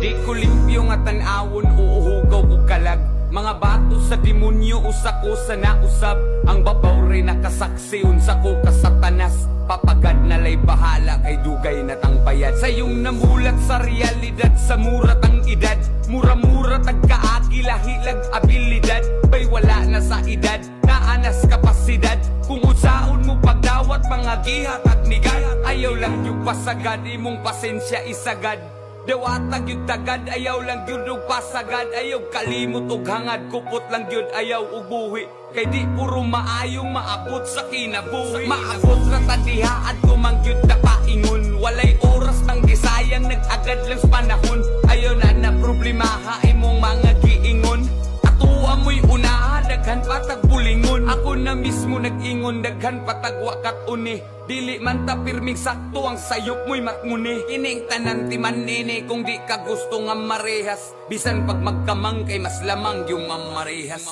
Di ko limpyo nga tanawon, uuhugaw ko kalag. Mga bato sa demonyo, usa ko sa nausab. Ang babaw rin nakasaksi, unsa ko kasatanas. Papagad na lay bahala, kay dugay na tang bayad. Sayong namulat sa realidad, sa murat ang edad. Mura-mura tagkaagi, lahilag abilidad. Bay wala na sa edad, naanas kapasidad. Kung usaon mo pagdawat, mga gihat at nigad. Ayaw lang yung pasagad, imong pasensya isagad. Dewatag yung tagad, ayaw lang yun og pasagad. Ayaw kalimot og hangad, kupot lang yun ayaw og buhi. Kay di puro maayong maabot sa kinabuhi. Maabot na tadihaan kumangyod na paingon. Walay oras nang gisayang, nag-agad lang sa panahon. Ayaw na problemaha imong mga giingon. Atuwa mo'y unaha, daghan patag bulingon. Ako na mismo nag-ingon, daghan patag wakat uni. Dili man ta pirming sakto, ang sayop mo'y matnguni. Ining tanan ti manini, kung di ka gusto nga marehas. Bisan pag magkamang kay mas lamang yung mamarehas.